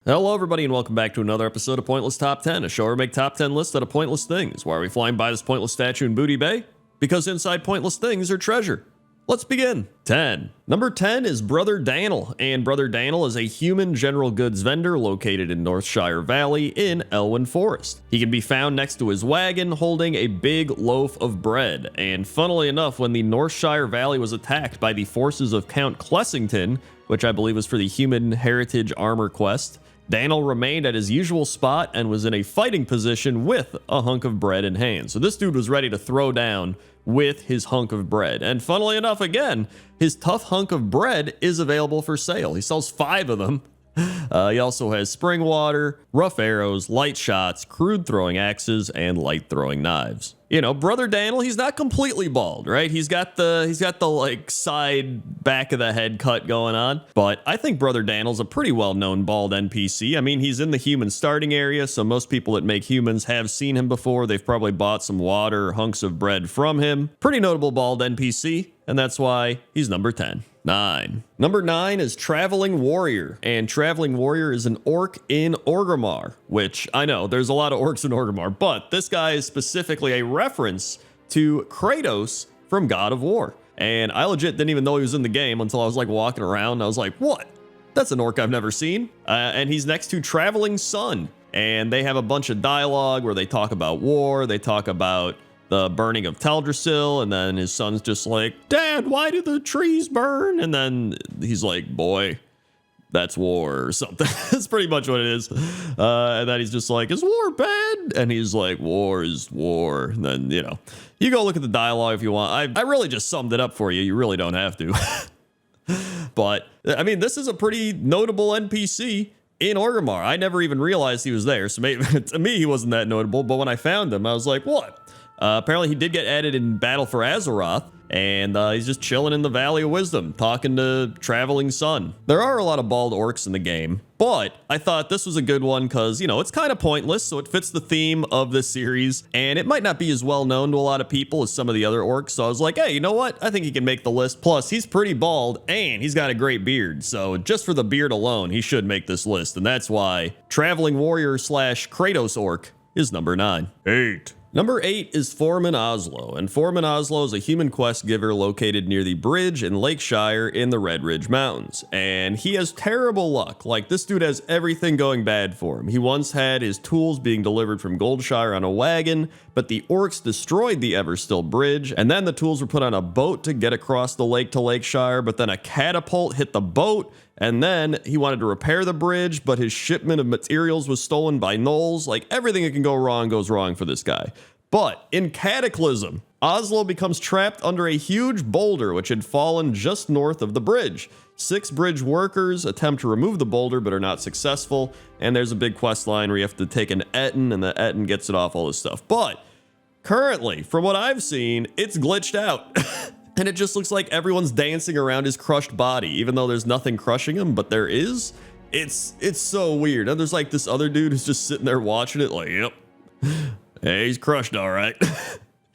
Hello everybody and welcome back to another episode of Pointless Top 10, a show where we make top 10 lists out of pointless things. Why are we flying by this pointless statue in Booty Bay? Because inside pointless things are treasure. Let's begin. 10. Number 10 is Brother Daniel, and Brother Daniel is a human general goods vendor located in Northshire Valley in Elwyn Forest. He can be found next to his wagon holding a big loaf of bread, and funnily enough, when the Northshire Valley was attacked by the forces of Count Clessington, which I believe was for the Human Heritage Armor Quest, Daniel remained at his usual spot and was in a fighting position with a hunk of bread in hand. So this dude was ready to throw down with his hunk of bread. And funnily enough, again, his tough hunk of bread is available for sale. He sells 5 of them. He also has spring water, rough arrows, light shots, crude throwing axes, and light throwing knives. You know, Brother Daniel, he's not completely bald, right? He's got the like side back of the head cut going on, but I think Brother Daniel's a pretty well-known bald NPC. I mean, he's in the human starting area, so most people that make humans have seen him before. They've probably bought some water or hunks of bread from him. Pretty notable bald NPC, and that's why he's number 10. 9. Number 9 is Traveling Warrior, and Traveling Warrior is an orc in Orgrimmar, which I know there's a lot of orcs in Orgrimmar, but this guy is specifically a reference to Kratos from God of War. And I legit didn't even know he was in the game until I was like walking around and I was like, what? That's an orc I've never seen. And he's next to Traveling Sun, and they have a bunch of dialogue where they talk about war, they talk about the burning of Teldrassil, and then his son's just like, Dad, why do the trees burn? And then he's like, boy, that's war or something. That's pretty much what it is. And then he's just like, is war bad? And he's like, war is war. And then, you know, you go look at the dialogue if you want. I really just summed it up for you. You really don't have to. But, I mean, this is a pretty notable NPC in Orgrimmar. I never even realized he was there. So maybe to me, he wasn't that notable. But when I found him, I was like, what? Apparently he did get added in Battle for Azeroth, and he's just chilling in the Valley of Wisdom, talking to Traveling Sun. There are a lot of bald orcs in the game, but I thought this was a good one because, you know, it's kind of pointless, so it fits the theme of this series, and it might not be as well known to a lot of people as some of the other orcs, so I was like, hey, you know what? I think he can make the list. Plus, he's pretty bald, and he's got a great beard, so just for the beard alone, he should make this list, and that's why Traveling Warrior / Kratos Orc is number 9. 8. Number 8 is Foreman Oslo, and Foreman Oslo is a human quest giver located near the bridge in Lakeshire in the Red Ridge Mountains, and he has terrible luck. Like, this dude has everything going bad for him. He once had his tools being delivered from Goldshire on a wagon, but the orcs destroyed the Everstill Bridge, and then the tools were put on a boat to get across the lake to Lakeshire, but then a catapult hit the boat, and then he wanted to repair the bridge, but his shipment of materials was stolen by gnolls. Like, everything that can go wrong goes wrong for this guy. But in Cataclysm, Oslo becomes trapped under a huge boulder which had fallen just north of the bridge. 6 bridge workers attempt to remove the boulder but are not successful, and there's a big quest line where you have to take an Etten, and the Etten gets it off, all this stuff. But currently, from what I've seen, it's glitched out. And it just looks like everyone's dancing around his crushed body, even though there's nothing crushing him, but there is. It's so weird. And there's like this other dude who's just sitting there watching it like, yep, hey, he's crushed all right.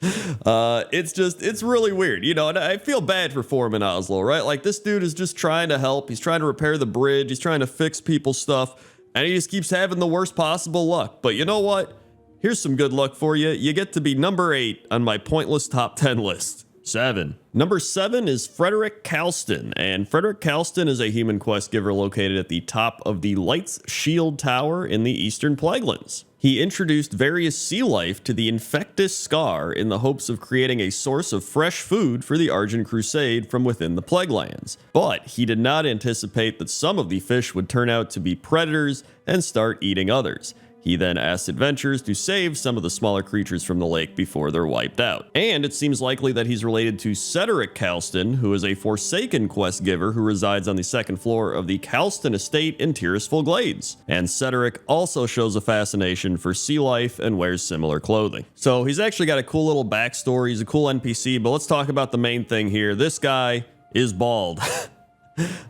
It's really weird, you know, and I feel bad for Foreman Oslo, right? Like, this dude is just trying to help. He's trying to repair the bridge. He's trying to fix people's stuff, and he just keeps having the worst possible luck. But you know what? Here's some good luck for you. You get to be number 8 on my pointless top 10 list. 7. Number 7 is Frederick Kalston, and Frederick Kalston is a human quest giver located at the top of the Light's Shield Tower in the Eastern Plaguelands. He introduced various sea life to the Infectus Scar in the hopes of creating a source of fresh food for the Argent Crusade from within the Plaguelands. But he did not anticipate that some of the fish would turn out to be predators and start eating others. He then asked adventurers to save some of the smaller creatures from the lake before they're wiped out. And it seems likely that he's related to Cedric Kalston, who is a Forsaken quest giver who resides on the 2nd floor of the Kalston Estate in Tirisful Glades. And Cedric also shows a fascination for sea life and wears similar clothing. So he's actually got a cool little backstory. He's a cool NPC, but let's talk about the main thing here. This guy is bald.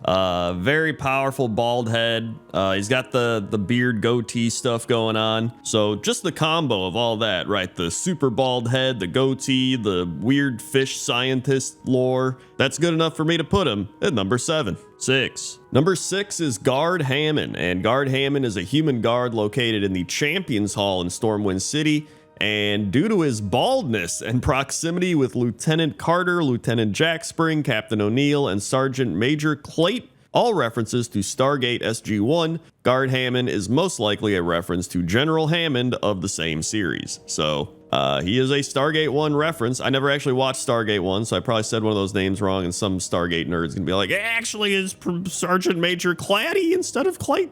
Very powerful bald head. He's got the beard goatee stuff going on. So just the combo of all that, right? The super bald head, the goatee, the weird fish scientist lore. That's good enough for me to put him at number 7. 6. Number 6 is Guard Hammond, and Guard Hammond is a human guard located in the Champions Hall in Stormwind City. And due to his baldness and proximity with Lieutenant Carter, Lieutenant Jack Spring, Captain O'Neill, and Sergeant Major Clayt, all references to Stargate SG-1, Guard Hammond is most likely a reference to General Hammond of the same series. So, he is a Stargate 1 reference. I never actually watched Stargate 1, so I probably said one of those names wrong, and some Stargate nerd's gonna be like, actually, it's Sergeant Major Clatty instead of Clayt.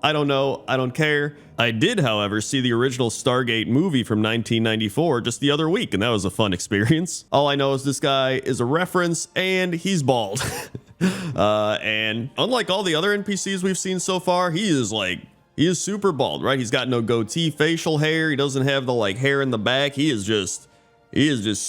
I don't know. I don't care. I did, however, see the original Stargate movie from 1994 just the other week, and that was a fun experience. All I know is this guy is a reference, and he's bald. And unlike all the other NPCs we've seen so far, he is super bald, right? He's got no goatee facial hair. He doesn't have the hair in the back. He is just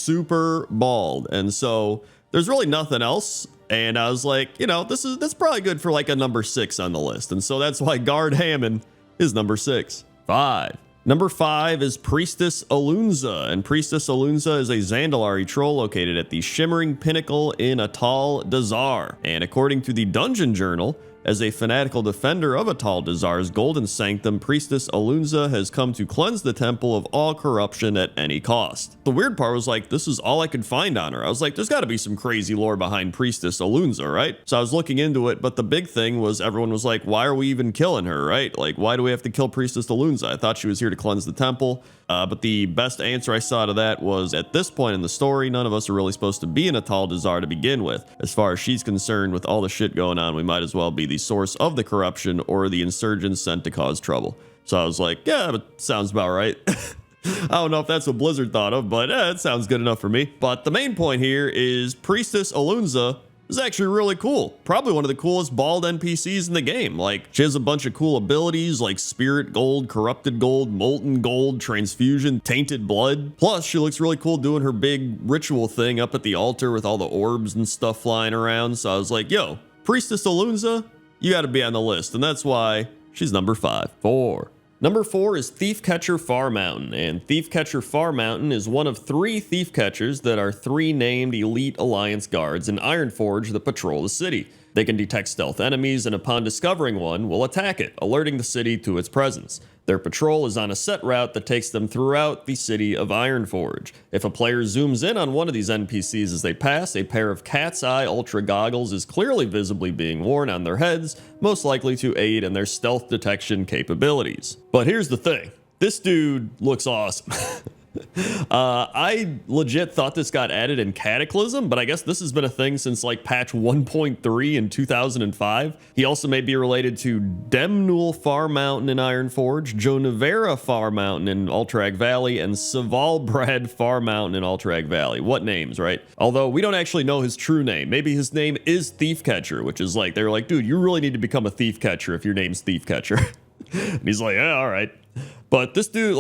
super bald. And so there's really nothing else. And I was like, that's probably good for a number 6 on the list. And so that's why Guard Hammond is number 6. 5. Number 5 is Priestess Alunza, and Priestess Alunza is a Zandalari troll located at the Shimmering Pinnacle in Atal Dazar. And according to the Dungeon Journal, as a fanatical defender of Atal Dazar's golden sanctum, Priestess Alunza has come to cleanse the temple of all corruption at any cost. The weird part was this is all I could find on her. I was like, there's got to be some crazy lore behind Priestess Alunza, right? So I was looking into it, but the big thing was everyone was like, why are we even killing her, right? Why do we have to kill Priestess Alunza? I thought she was here to cleanse the temple. But the best answer I saw to that was, at this point in the story, none of us are really supposed to be in Atal Dazar to begin with. As far as she's concerned, with all the shit going on, we might as well be the source of the corruption or the insurgents sent to cause trouble. So I was like, yeah, but sounds about right. I don't know if that's what Blizzard thought of, but it sounds good enough for me. But the main point here is Priestess Alunza is actually really cool. Probably one of the coolest bald NPCs in the game. She has a bunch of cool abilities like Spirit Gold, Corrupted Gold, Molten Gold, Transfusion, Tainted Blood. Plus, she looks really cool doing her big ritual thing up at the altar with all the orbs and stuff flying around. So I was like, yo, Priestess Alunza, you gotta be on the list. And that's why she's number 5. 4. Number 4 is Thief Catcher Far Mountain, and Thief Catcher Far Mountain is one of 3 thief catchers that are 3 named elite alliance guards in Ironforge that patrol the city. They can detect stealth enemies, and upon discovering one, will attack it, alerting the city to its presence. Their patrol is on a set route that takes them throughout the city of Ironforge. If a player zooms in on one of these NPCs as they pass, a pair of cat's eye ultra goggles is clearly visibly being worn on their heads, most likely to aid in their stealth detection capabilities. But here's the thing. This dude looks awesome. I legit thought this got added in Cataclysm, but I guess this has been a thing since patch 1.3 in 2005. He also may be related to Demnul Far Mountain in Ironforge, Jonavera Far Mountain in Ultrag Valley, and Savalbrad Far Mountain in Ultrag Valley. What names, right? Although we don't actually know his true name. Maybe his name is Thief Catcher, which is they're like, dude, you really need to become a thief catcher if your name's Thief Catcher. And he's like, yeah, all right. But this dude,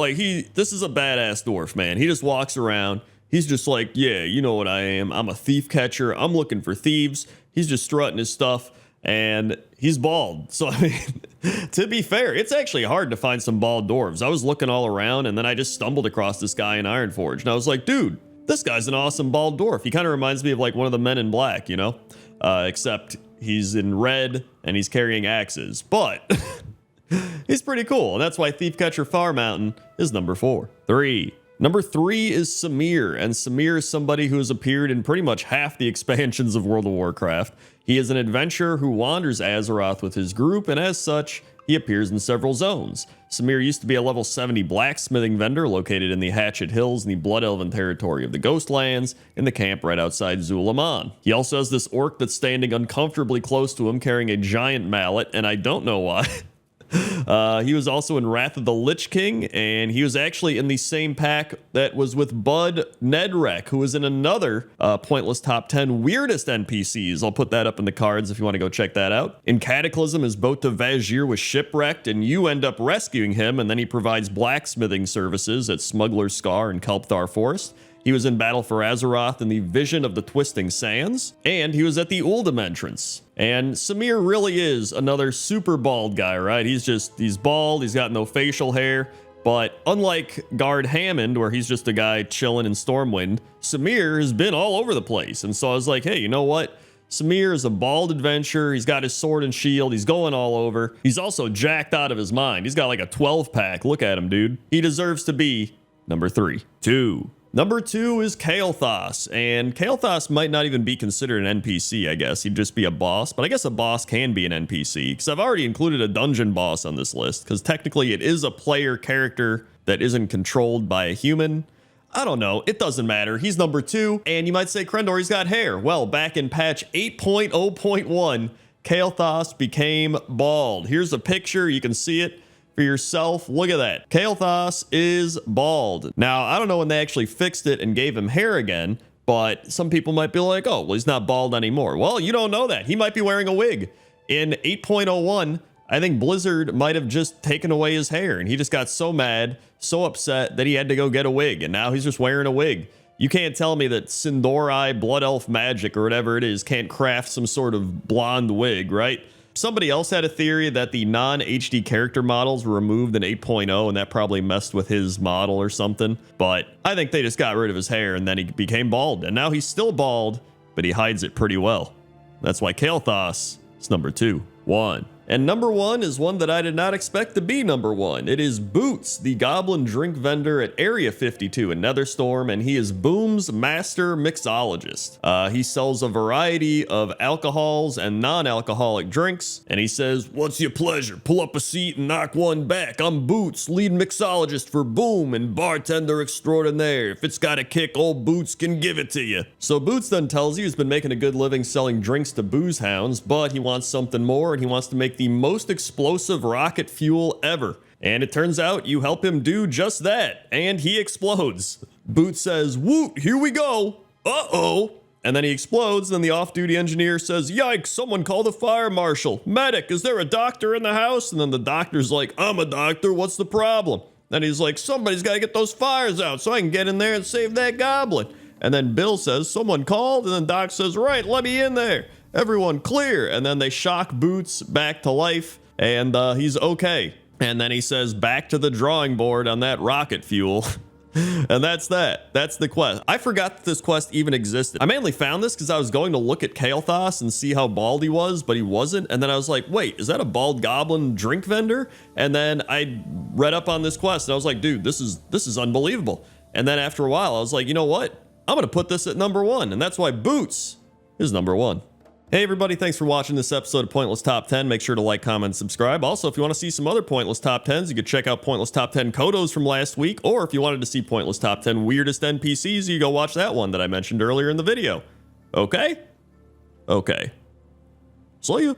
this is a badass dwarf, man. He just walks around. He's just like, yeah, you know what I am. I'm a thief catcher. I'm looking for thieves. He's just strutting his stuff, and he's bald. So, I mean, to be fair, it's actually hard to find some bald dwarves. I was looking all around, and then I just stumbled across this guy in Ironforge, and I was like, dude, this guy's an awesome bald dwarf. He kind of reminds me of one of the Men in Black, except he's in red, and he's carrying axes. But he's pretty cool, and that's why Thief Catcher Far Mountain is number 4. 3. Number 3 is Samir, and Samir is somebody who has appeared in pretty much half the expansions of World of Warcraft. He is an adventurer who wanders Azeroth with his group, and as such, he appears in several zones. Samir used to be a level 70 blacksmithing vendor located in the Hatchet Hills in the Blood Elven territory of the Ghostlands, in the camp right outside Zulaman. He also has this orc that's standing uncomfortably close to him carrying a giant mallet, and I don't know why. He was also in Wrath of the Lich King, and he was actually in the same pack that was with Bud Nedrek, who was in another Pointless Top 10 weirdest NPCs. I'll put that up in the cards if you want to go check that out. In Cataclysm, his boat to Vazir was shipwrecked, and you end up rescuing him, and then he provides blacksmithing services at Smuggler's Scar and Kelpthar Forest. He was in Battle for Azeroth in the Vision of the Twisting Sands, and he was at the Uldum entrance. And Samir really is another super bald guy, right? He's bald, he's got no facial hair, but unlike Guard Hammond, where he's just a guy chilling in Stormwind, Samir has been all over the place. And so I was like, hey, you know what? Samir is a bald adventurer. He's got his sword and shield. He's going all over. He's also jacked out of his mind. He's got like a 12-pack. Look at him, dude. He deserves to be number 3. 2. Number 2 is Kael'thas, and Kael'thas might not even be considered an NPC, I guess. He'd just be a boss, but I guess a boss can be an NPC, because I've already included a dungeon boss on this list, because technically it is a player character that isn't controlled by a human. I don't know, it doesn't matter. He's number 2, and you might say, Crendor, he's got hair. Well, back in patch 8.0.1, Kael'thas became bald. Here's a picture, you can see it for yourself. Look at that. Kael'thas is bald. Now, I don't know when they actually fixed it and gave him hair again, but some people might be like, oh, well, he's not bald anymore. Well, you don't know that. He might be wearing a wig. In 8.01, I think Blizzard might have just taken away his hair, and he just got so mad, so upset that he had to go get a wig, and now he's just wearing a wig. You can't tell me that Sindori Blood Elf Magic or whatever it is can't craft some sort of blonde wig, right? Somebody else had a theory that the non-HD character models were removed in 8.0, and that probably messed with his model or something. But I think they just got rid of his hair, and then he became bald. And now he's still bald, but he hides it pretty well. That's why Kael'thas is number 2. 1. And number 1 is one that I did not expect to be number 1. It is Boots, the goblin drink vendor at Area 52 in Netherstorm, and he is Boom's master mixologist. He sells a variety of alcohols and non-alcoholic drinks, and he says, "What's your pleasure? Pull up a seat and knock one back. I'm Boots, lead mixologist for Boom and bartender extraordinaire. If it's got a kick, old Boots can give it to you." So Boots then tells you he's been making a good living selling drinks to booze hounds, but he wants something more, and he wants to make the most explosive rocket fuel ever. And it turns out you help him do just that, and he explodes. Boots says, "Woot, here we go. Uh-oh." And then he explodes, and the off-duty engineer says, "Yikes, someone call the fire marshal. Medic, is there a doctor in the house?" And then the doctor's like, "I'm a doctor, what's the problem?" Then he's like, "Somebody's got to get those fires out so I can get in there and save that goblin." And then Bill says, "Someone called?" And then Doc says, "Right, let me in there. Everyone clear." And then they shock Boots back to life, and he's okay. And then he says, "Back to the drawing board on that rocket fuel." And that's that. That's the quest. I forgot that this quest even existed. I mainly found this because I was going to look at Kael'thas and see how bald he was, but he wasn't. And then I was like, wait, is that a bald goblin drink vendor? And then I read up on this quest, and I was like, dude, this is unbelievable. And then after a while, I was like, you know what? I'm going to put this at number 1. And that's why Boots is number 1. Hey everybody, thanks for watching this episode of Pointless Top 10. Make sure to like, comment, and subscribe. Also, if you want to see some other Pointless Top 10s, you could check out Pointless Top 10 Kodos from last week, or if you wanted to see Pointless Top 10 Weirdest NPCs, you go watch that one that I mentioned earlier in the video. Okay? Okay. See ya.